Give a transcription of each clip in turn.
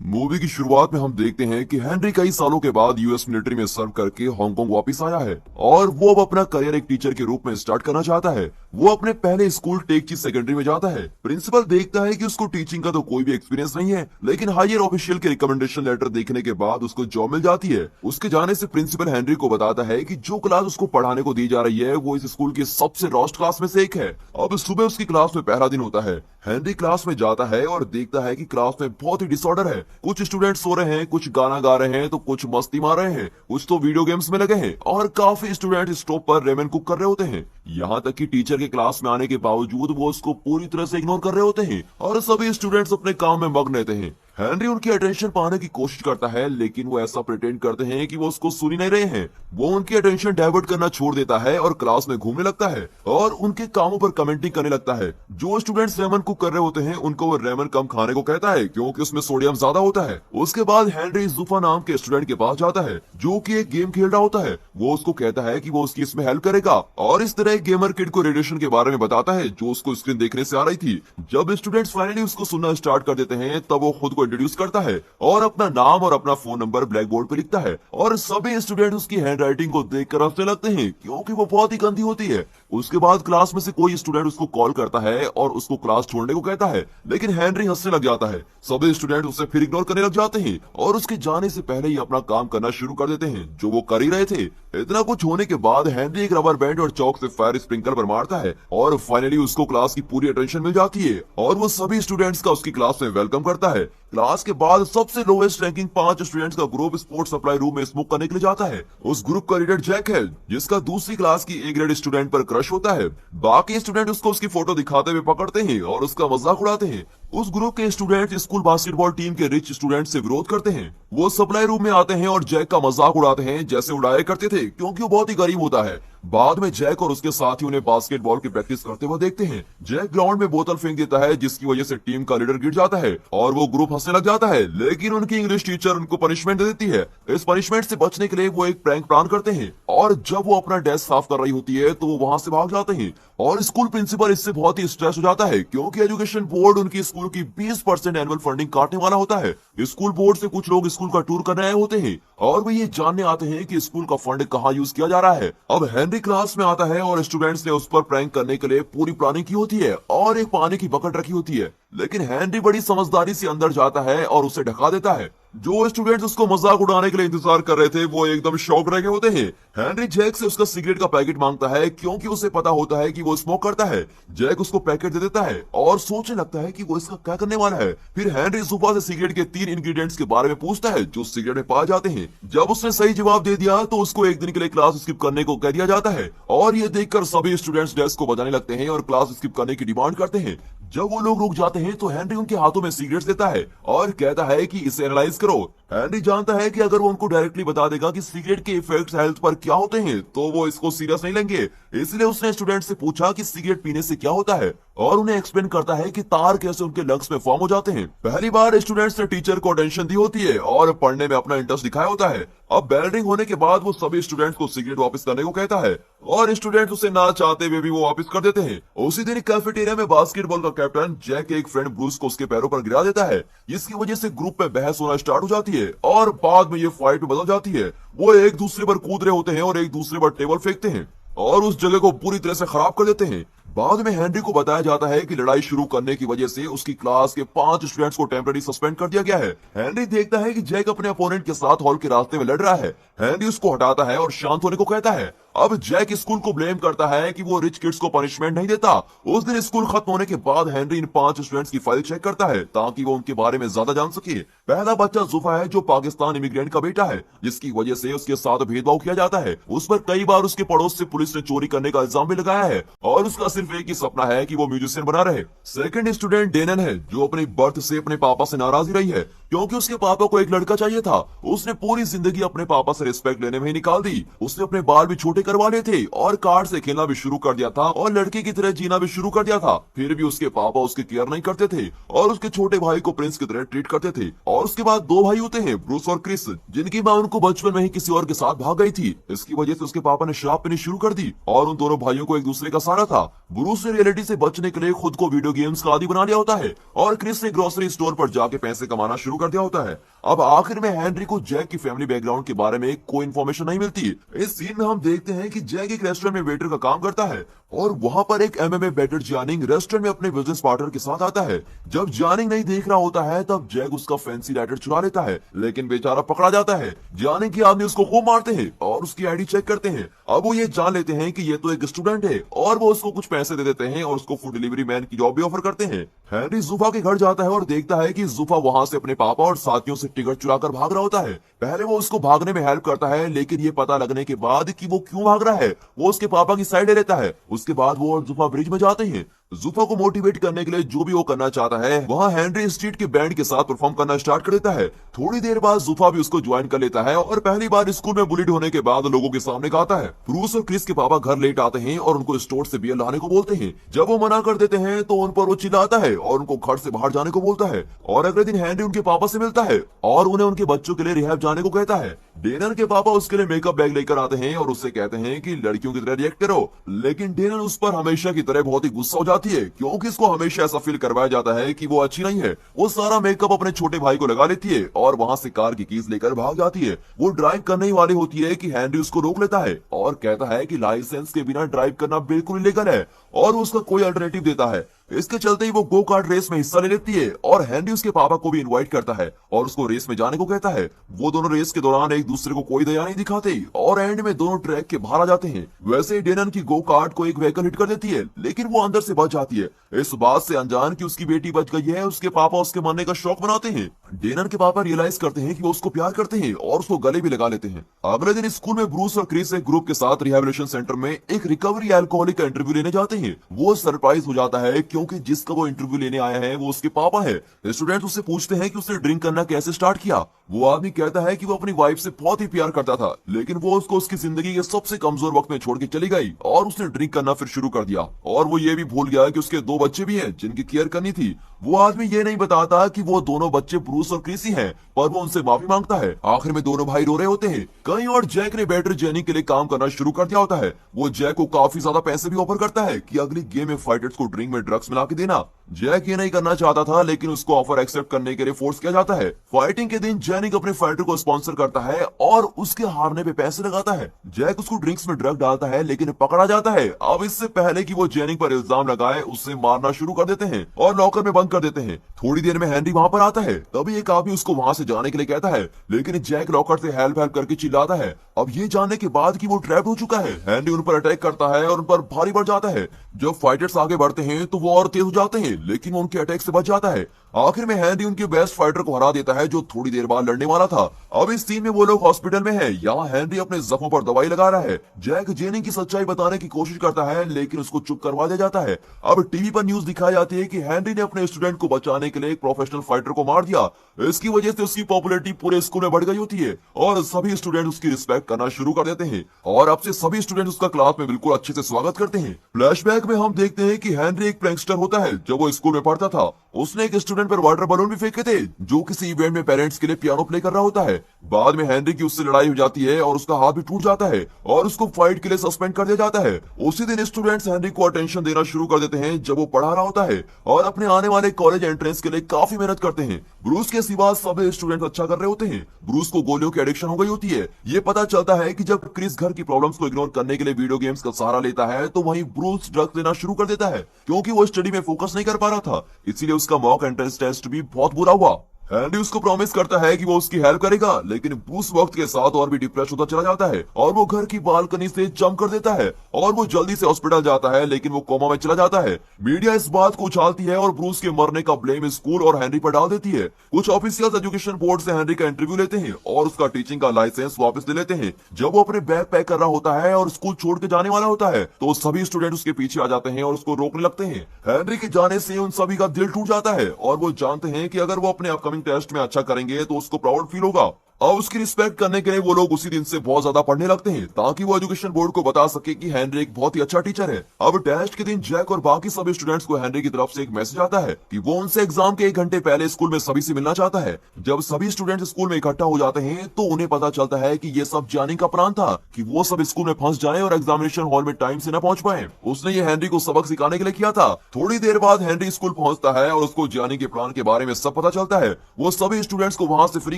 Movie की शुरुआत में हम देखते हैं कि हेनरी कई सालों के बाद यूएस मिलिट्री में सर्व करके हांगकांग वापस आया है और वो अब अपना करियर एक टीचर के रूप में स्टार्ट करना चाहता है। वो अपने पहले स्कूल टेकची सेकेंडरी में जाता है। प्रिंसिपल देखता है कि उसको टीचिंग का तो कोई भी एक्सपीरियंस नहीं है, लेकिन हायर ऑफिशियल के रिकमेंडेशन लेटर देखने के बाद उसको जॉब मिल जाती है। उसके जाने से प्रिंसिपल हेनरी को बताता है कि जो क्लास उसको पढ़ाने को दी जा रही है वो इस स्कूल की सबसे रोस्ट क्लास में से एक है। अब सुबह उसकी क्लास में पहला दिन होता है। हेनरी क्लास में जाता है और देखता है कि क्लास में बहुत ही डिसऑर्डर है। कुछ स्टूडेंट सो रहे हैं, कुछ गाना गा रहे हैं, तो कुछ मस्ती मार रहे हैं, कुछ तो वीडियो गेम्स में लगे हैं और काफी स्टूडेंट स्टोव पर रेमन कुक कर रहे होते हैं। यहाँ तक कि टीचर के क्लास में आने के बावजूद वो उसको पूरी तरह से इग्नोर कर रहे होते हैं और सभी स्टूडेंट्स अपने काम में मग्न रहते हैं। हेनरी उनकी अटेंशन पाने की कोशिश करता है, लेकिन वो ऐसा प्रिटेंड करते हैं कि वो उसको सुन ही नहीं रहे हैं। वो उनकी अटेंशन डाइवर्ट करना छोड़ देता है और क्लास में घूमने लगता है और उनके कामों पर कमेंटिंग करने लगता है। जो स्टूडेंट्स रेमन कुक कर रहे होते हैं उनको वो रेमन कम खाने को कहता है क्योंकि उसमें सोडियम ज्यादा होता है। उसके बाद हेनरी जुफा नाम के स्टूडेंट के पास जाता है जो कि एक गेम खेल रहा होता है। वो उसको कहता है कि वो उसकी इसमें हेल्प करेगा और इस तरह एक गेमर किड को रेडिएशन के बारे में बताता है जो उसको स्क्रीन देखने से आ रही थी। जब स्टूडेंट्स फाइनली उसको सुनना स्टार्ट कर देते हैं तब वो खुद को इंट्रोड्यूस करता है और अपना नाम और अपना फोन नंबर ब्लैक बोर्ड पर लिखता है और सभी स्टूडेंट उसकी हैंडराइटिंग को देखकर हंसने लगते हैं क्योंकि वो बहुत ही गंदी होती है। उसके बाद क्लास में से कोई स्टूडेंट उसको कॉल करता है और उसको क्लास छोड़ने को कहता है, लेकिन हेनरी हंसने लग जाता है। सभी स्टूडेंट उसे फिर इग्नोर करने लग जाते हैं और उसके जाने से पहले ही अपना काम करना शुरू कर देते हैं जो वो कर ही रहे थे। इतना कुछ होने के बाद हेनरी एक रबर बैंड और चौक से फायर स्प्रिंकलर पर मारता है और फाइनली उसको क्लास की पूरी अटेंशन मिल जाती है और वो सभी स्टूडेंट्स का उसकी क्लास में वेलकम करता है। क्लास के बाद सबसे लोएस्ट रैंकिंग 5 स्टूडेंट्स का ग्रुप स्पोर्ट्स सप्लाई रूम में स्मोक करने के लिए जाता है। उस ग्रुप का लीडर जैक है जिसका दूसरी क्लास की ए ग्रेड स्टूडेंट पर क्रश होता है। बाकी स्टूडेंट उसको उसकी फोटो दिखाते हुए पकड़ते हैं और उसका मजाक उड़ाते हैं। उस ग्रुप के स्टूडेंट स्कूल बास्केटबॉल टीम के रिच स्टूडेंट से विरोध करते हैं। वो सप्लाई रूम में आते हैं और जैक का मजाक उड़ाते हैं जैसे उड़ाया करते थे क्योंकि वो बहुत ही गरीब होता है। बाद में जैक और उसके साथी उन्हें बास्केटबॉल की प्रैक्टिस करते हुए देखते हैं। जैक ग्राउंड में बोतल फेंक देता है जिसकी वजह से टीम का लीडर गिर जाता है और वो ग्रुप हंसने लग जाता है, लेकिन उनकी इंग्लिश टीचर उनको पनिशमेंट दे देती है। इस पनिशमेंट से बचने के लिए वो एक प्रैंक प्लान करते हैं और जब वो अपना डेस्क साफ कर रही होती है तो वो वहां से भाग जाते हैं और स्कूल प्रिंसिपल इससे बहुत ही स्ट्रेस हो जाता है क्योंकि एजुकेशन बोर्ड उनकी स्कूल की 20% एनुअल फंडिंग काटने वाला होता है। स्कूल बोर्ड से कुछ लोग स्कूल का टूर करने आए होते हैं और वो ये जानने आते हैं कि स्कूल का फंड कहाँ यूज किया जा रहा है। अब हेनरी क्लास में आता है और स्टूडेंट्स ने उस पर प्रैंक करने के लिए पूरी प्लानिंग की होती है और एक पानी की बकेट रखी होती है, लेकिन हेनरी बड़ी समझदारी से अंदर जाता है और उसे ढका देता है। जो स्टूडेंट्स उसको मजाक उड़ाने के लिए इंतजार कर रहे थे वो एकदम शॉक रह गए होते हैं। हेनरी जैक से उसका सिगरेट का पैकेट मांगता है क्योंकि उसे पता होता है कि वो स्मोक करता है। जैक उसको पैकेट दे देता है और सोचने लगता है कि वो इसका क्या करने वाला है। फिर हेनरी सुबह से सिगरेट के 3 इंग्रेडिएंट्स के बारे में पूछता है जो सिगरेट में पाए जाते हैं। जब उसने सही जवाब दे दिया तो उसको एक दिन के लिए क्लास स्किप करने को कह दिया जाता है और ये देखकर सभी स्टूडेंट्स डेस्क को बजाने लगते हैं और क्लास स्किप करने की डिमांड करते हैं। जब वो लोग रुक जाते हैं तो हेनरी उनके हाथों में सिगरेट्स देता है और कहता है कि इसे एनालाइज करो। हेनरी जानता है कि अगर वो उनको डायरेक्टली बता देगा कि सिगरेट के इफेक्ट्स हेल्थ पर क्या होते हैं तो वो इसको सीरियस नहीं लेंगे, इसलिए उसने स्टूडेंट से पूछा कि सिगरेट पीने से क्या होता है और उन्हें एक्सप्लेन करता है कि तार कैसे उनके लंग्स में फॉर्म हो जाते हैं। पहली बार स्टूडेंट्स ने टीचर को अटेंशन दी होती है और पढ़ने में अपना इंटरेस्ट दिखाया होता है। अब बेल रिंग होने के बाद वो सभी स्टूडेंट्स को सिगरेट वापस करने को कहता है और स्टूडेंट्स उसे ना चाहते हुए भी वो वापस कर देते हैं। उसी दिन कैफेटेरिया में बास्केटबॉल का कैप्टन जैक एक फ्रेंड ब्रूस को उसके पैरों पर गिरा देता है, जिसकी वजह से ग्रुप में बहस होना स्टार्ट हो जाती है और बाद में ये फाइट में बदल जाती है। वो एक दूसरे पर कूद रहे होते हैं और एक दूसरे पर टेबल फेंकते हैं और उस जगह को पूरी तरह से खराब कर देते हैं। बाद में हेनरी को बताया जाता है कि लड़ाई शुरू करने की वजह से उसकी क्लास के 5 स्टूडेंट्स को टेम्पररी सस्पेंड कर दिया गया है। हेनरी देखता है कि जैक अपने अपोनेंट के साथ हॉल के रास्ते में लड़ रहा है। हेनरी उसको हटाता है और शांत होने को कहता है। अब जैक स्कूल को ब्लेम करता है कि वो रिच किड्स को पनिशमेंट नहीं देता। उस दिन स्कूल खत्म होने के बाद हेनरी इन 5 स्टूडेंट्स की फाइल चेक करता है ताकि वो उनके बारे में ज्यादा जान सके। पहला बच्चा जुफा है जो पाकिस्तान इमिग्रेंट का बेटा है, जिसकी वजह से उसके साथ भेदभाव किया जाता है। उस पर कई बार उसके पड़ोस से पुलिस ने चोरी करने का इल्जाम भी लगाया है और उसका सिर्फ एक ही सपना है कि वो म्यूजिशियन बना रहे। सेकंड स्टूडेंट डेनन है जो अपनी बर्थ से अपने पापा से नाराज ही रही है क्योंकि उसके पापा को एक लड़का चाहिए था। उसने पूरी जिंदगी अपने पापा से रिस्पेक्ट लेने में ही निकाल दी। उसने अपने बाल भी छोटे करवा लिए थे और कार से खेलना भी शुरू कर दिया था और लड़के की तरह जीना भी शुरू कर दिया था। फिर भी उसके पापा उसकी केयर नहीं करते थे और उसके छोटे भाई को प्रिंस की तरह ट्रीट करते थे। और उसके बाद 2 भाई होते हैं, ब्रूस और क्रिस, जिनकी मां उनको बचपन में ही किसी और के साथ भाग गई थी। इसकी वजह से उसके पापा ने शराब पीनी शुरू कर दी और उन दोनों भाइयों को एक दूसरे का सहारा था। ब्रूस ने रियलिटी से बचने के लिए खुद को वीडियो गेम्स का आदी बना लिया होता है और क्रिस ने ग्रोसरी स्टोर पर जाके पैसे कमाना शुरू कर दिया होता है। अब आखिर में हेनरी को जैक की फैमिली बैकग्राउंड के बारे में कोई इन्फॉर्मेशन नहीं मिलती। इस सीन में हम देखते हैं कि जैक एक रेस्टोरेंट में वेटर का काम करता है और वहां पर एक एमएमए बैटर जानिंग रेस्टोरेंट में अपने बिजनेस पार्टनर के साथ आता है। जब जानिंग नहीं देख रहा होता है तब जैक उसका फैंसी लाइटर चुरा लेता है, लेकिन बेचारा पकड़ा जाता है। जानिंग के आदमी उसको खूब मारते हैं और उसकी आईडी चेक करते हैं। अब वो ये जान लेते हैं कि ये तो एक स्टूडेंट है और वो उसको कुछ पैसे दे देते हैं और उसको फूड डिलीवरी मैन की जॉब भी ऑफर करते हैं। हेनरी जुफा के घर जाता है और देखता है कि जुफा वहां से अपने पापा और साथियों से टिकट चुराकर भाग रहा होता है। पहले वो उसको भागने में हेल्प करता है, लेकिन ये पता लगने के बाद कि वो क्यों भाग रहा है वो उसके पापा की साइड ले लेता है। उसके बाद वो और जुफा ब्रिज में जाते हैं। जुफा को मोटिवेट करने के लिए जो भी वो करना चाहता है वहाँ हेनरी स्ट्रीट के बैंड के साथ परफॉर्म करना स्टार्ट कर देता है। थोड़ी देर बाद जुफा भी उसको ज्वाइन कर लेता है और पहली बार स्कूल में बुलिड होने के बाद लोगों के सामने गाता है। ब्रूस और क्रिस के पापा घर लेट आते हैं और उनको स्टोर से बियर लाने को बोलते हैं। जब वो मना कर देते हैं तो उन पर वो चिल्लाता है और उनको घर से बाहर जाने को बोलता है। और अगले दिन हेनरी उनके पापा से मिलता है और उन्हें उनके बच्चों के लिए रिहैब जाने को कहता है। डेनन के पापा उसके लिए मेकअप बैग लेकर आते हैं और उससे कहते हैं कि लड़कियों की तरह रिएक्ट करो, लेकिन डेनन उस पर हमेशा की तरह बहुत ही गुस्सा हो जाती है क्योंकि उसको हमेशा ऐसा फील करवाया जाता है कि वो अच्छी नहीं है। वो सारा मेकअप अपने छोटे भाई को लगा लेती है और वहां से कार की कीज लेकर भाग जाती है। वो ड्राइव करने ही वाली होती है कि हेनरी उसको रोक लेता है और कहता है कि लाइसेंस के बिना ड्राइव करना बिल्कुल इलीगल है और उसका कोई अल्टरनेटिव देता है। इसके चलते ही वो गो कार्ट रेस में हिस्सा ले लेती है और हेनरी उसके पापा को भी इनवाइट करता है और उसको रेस में जाने को कहता है। वो दोनों रेस के दौरान एक दूसरे को कोई दया नहीं दिखाते और एंड में दोनों ट्रैक के बाहर आ जाते हैं। वैसे ही डेनन की गो कार्ट को एक व्हीकल हिट कर देती है, लेकिन वो अंदर से बच जाती है। इस बात से अनजान कि उसकी बेटी बच गई है, उसके पापा उसके मरने का शौक मनाते हैं। डेनन के पापा रियलाइज करते हैं कि वो उसको प्यार करते हैं और उसको गले भी लगा लेते हैं। अगले दिन स्कूल में ब्रूस और क्रिस एक ग्रुप के साथ रिहेबिलिटेशन सेंटर में एक रिकवरी अल्कोहलिक का इंटरव्यू लेने जाते हैं। वो सरप्राइज हो जाता है क्योंकि जिसका वो इंटरव्यू लेने आया है वो उसके पापा है। स्टूडेंट्स उससे पूछते हैं कि उसने ड्रिंक करना कैसे स्टार्ट किया। वो आदमी कहता है कि वो अपनी वाइफ से बहुत ही प्यार करता था, लेकिन वो उसको उसकी जिंदगी के सबसे कमजोर वक्त में छोड़ के चली गई और उसने ड्रिंक करना फिर शुरू कर दिया। और वो ये भी भूल गया कि उसके 2 बच्चे भी हैं जिनकी केयर करनी थी। वो आदमी ये नहीं बताता कि वो दोनों बच्चे ब्रूस और क्रिस ही हैं, पर वो उनसे माफी मांगता है। आखिर में दोनों भाई रो रहे होते हैं। कहीं और जैक ने बैटर जेनी के लिए काम करना शुरू कर दिया होता है। वो जैक को काफी ज्यादा पैसे भी ऑफर करता है कि अगली गेम में फाइटर्स को ड्रिंक में ड्रग्स मिला के देना। जैक ये नहीं करना चाहता था, लेकिन उसको ऑफर एक्सेप्ट करने के लिए फोर्स किया जाता है। फाइटिंग के दिन जेनिक अपने फाइटर को स्पॉन्सर करता है और उसके हारने पे पैसे लगाता है। जैक उसको ड्रिंक्स में ड्रग डालता है, लेकिन पकड़ा जाता है। अब इससे पहले कि वो जेनिक पर इल्जाम लगाए उससे मारना शुरू कर देते हैं और लॉकर में बंद कर देते हैं। थोड़ी देर में हेनरी वहां पर आता है, तभी एक आदमी उसको वहां से जाने के लिए कहता है, लेकिन जैक लॉकर से हेल्प करके चिल्लाता है। अब ये जानने के बाद कि वो ट्रैप हो चुका है, हेनरी उन पर अटैक करता है और उन पर भारी बढ़ जाता है। जब फाइटर्स आगे बढ़ते हैं तो वो और तेज हो जाते हैं, लेकिन वो उनके अटैक से बच जाता है। आखिर में हेनरी उनके बेस्ट फाइटर को हरा देता है जो थोड़ी देर बाद लड़ने वाला था। अब इस सीन में वो लोग हॉस्पिटल में हैं। यहाँ हेनरी अपने जख्मों पर दवाई लगा रहा है। जैक जेनी की सच्चाई बताने की कोशिश करता है, लेकिन उसको चुप करवा दिया जाता है। अब टीवी पर न्यूज दिखाई जाती है कि हेनरी ने अपने स्टूडेंट को बचाने के लिए एक प्रोफेशनल फाइटर को मार दिया। इसकी वजह से उसकी पॉपुलैरिटी पूरे स्कूल में बढ़ गई होती है और सभी स्टूडेंट उसकी रिस्पेक्ट करना शुरू कर देते हैं और अब से सभी स्टूडेंट उसका क्लास में बिल्कुल अच्छे से स्वागत करते हैं। फ्लैशबैक में हम देखते हैं कि हेनरी एक प्रैंकस्टर होता है। जब वो स्कूल में पढ़ता था उसने एक स्टूडेंट पर वाटर बलून भी फेंके थे जो किसी इवेंट में पेरेंट्स के लिए पियानो प्ले कर रहा होता है। बाद में हेनरी की उससे लड़ाई हो जाती है और उसका हाथ भी टूट जाता है और उसको फाइट के लिए सस्पेंड कर दिया जाता है। उसी दिन स्टूडेंट्स हेनरी को अटेंशन देना शुरू कर देते हैं जब वो पढ़ा रहा होता है और अपने आने वाले कॉलेज एंट्रेंस के लिए काफी मेहनत करते हैं। ब्रूस के सिवा सभी स्टूडेंट अच्छा कर रहे होते हैं। ब्रूस को गोलियों की एडिक्शन हो गई होती है। ये पता चलता है कि जब क्रिस घर की प्रॉब्लम्स को इग्नोर करने के लिए वीडियो गेम्स का सहारा लेता है तो वहीं ब्रूस ड्रग्स लेना शुरू कर देता है क्योंकि वो स्टडी में फोकस नहीं कर पा रहा था। इसीलिए उसका मॉक एंट्रेंस टेस्ट भी बहुत बुरा हुआ। हेनरी उसको प्रॉमिस करता है कि वो उसकी हेल्प करेगा, लेकिन ब्रूस वक्त के साथ और भी डिप्रेस होता चला जाता है और वो घर की बालकनी से जंप कर देता है और वो जल्दी से हॉस्पिटल जाता है, लेकिन वो कोमा में चला जाता है। मीडिया इस बात को उछालती है और ब्रूस के मरने का ब्लेम स्कूल और हेनरी पर डाल देती है। कुछ ऑफिशियल्स एजुकेशन बोर्ड से हेनरी का इंटरव्यू लेते हैं और उसका टीचिंग का लाइसेंस वापस ले लेते हैं। जब वो अपने बैग पैक कर रहा होता है और स्कूल छोड़ के जाने वाला होता है तो सभी स्टूडेंट उसके पीछे आ जाते हैं और उसको रोकने लगते हैं। हेनरी के जाने से उन सभी का दिल टूट जाता है और वो जानते हैं कि अगर वो अपने अपकमिंग टेस्ट में अच्छा करेंगे तो उसको प्राउड फील होगा। अब उसकी रिस्पेक्ट करने के लिए वो लोग उसी दिन से बहुत ज्यादा पढ़ने लगते हैं ताकि वो एजुकेशन बोर्ड को बता सके कि हेनरी एक बहुत ही अच्छा टीचर है। अब टेस्ट के दिन जैक और बाकी सभी स्टूडेंट्स को हेनरी की तरफ से एक मैसेज आता है कि वो उनसे एग्जाम के 1 घंटे पहले स्कूल में सभी से मिलना चाहता है। जब सभी स्टूडेंट्स स्कूल में इकट्ठा हो जाते हैं तो उन्हें पता चलता है कि ये सब जानी का प्लान था कि वो सब स्कूल में फंस जाएं और एग्जामिनेशन हॉल में टाइम से न पहुंच पाए। उसने ये हेनरी को सबक सिखाने के लिए किया था। थोड़ी देर बाद हेनरी स्कूल पहुंचता है और उसको जानी के प्लान के बारे में सब पता चलता है। वो सभी स्टूडेंट्स को वहां से फ्री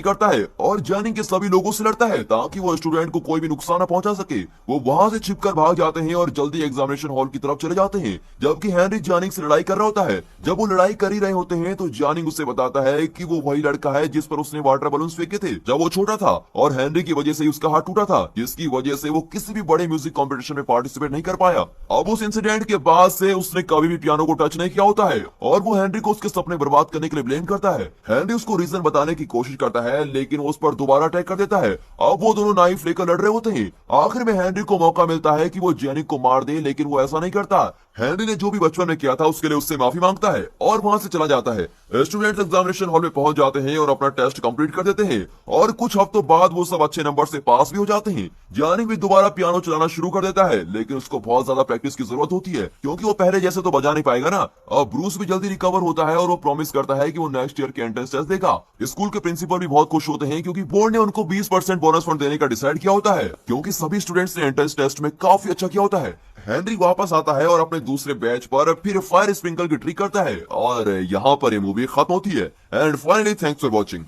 करता है और जानी के सभी लोगों से लड़ता है ताकि वो स्टूडेंट को कोई भी नुकसान न पहुंचा सके। वो वहां से छिपकर भाग जाते हैं और जल्दी एग्जामिनेशन हॉल की तरफ चले जाते हैं, जबकि हेनरी जानिंग से लड़ाई कर रहा होता है। जब वो लड़ाई कर ही रहे होते हैं तो जानिंग उससे बताता है कि वो वही लड़का है जिस पर उसने वाटर बलून्स फेंके थे जब वो छोटा था और हेनरी की वजह से उसका हाथ टूटा था, जिसकी वजह से वो किसी भी बड़े म्यूजिक कंपटीशन में पार्टिसिपेट नहीं कर पाया। अब उस इंसिडेंट के बाद से उसने कभी भी पियानो को टच नहीं किया होता है और वो हेनरी को उसके सपने बर्बाद करने के लिए ब्लेम करता है। हेनरी उसको रीजन बताने की कोशिश करता है लेकिन वो उस पर दोबारा अटैक कर देता है। अब वो दोनों नाइफ लेकर लड़ रहे होते हैं। आखिर में हेनरी को मौका मिलता है कि वो जेनिक को मार दे, लेकिन वो ऐसा नहीं करता। हेनरी ने जो भी बचपन में किया था उसके लिए उससे माफी मांगता है और वहां से चला जाता है। स्टूडेंट्स एग्जामिनेशन हॉल में पहुंच जाते हैं और अपना टेस्ट कंप्लीट कर देते हैं और कुछ हफ्तों बाद वो सब अच्छे नंबर से पास भी हो जाते हैं। जानिक भी दोबारा पियानो चलाना शुरू कर देता है, लेकिन उसको बहुत ज्यादा प्रैक्टिस की जरूरत होती है क्योंकि वो पहले जैसे तो बजा नहीं पाएगा ना। अब ब्रूस भी जल्दी रिकवर होता है और वो प्रॉमिस करता है कि वो नेक्स्ट ईयर के एंट्रेंस टेस्ट देगा। स्कूल के प्रिंसिपल भी बहुत खुश होते हैं क्योंकि बोर्ड ने उनको 20% बोनस फंड देने का डिसाइड किया होता है क्योंकि सभी स्टूडेंट्स ने एंट्रेंस टेस्ट में काफी अच्छा किया होता है। हेनरी वापस आता है और अपने दूसरे बैच पर फिर फायर स्प्रिंकल की ट्रिक करता है और यहाँ पर ये मूवी खत्म होती है। And finally thanks for watching.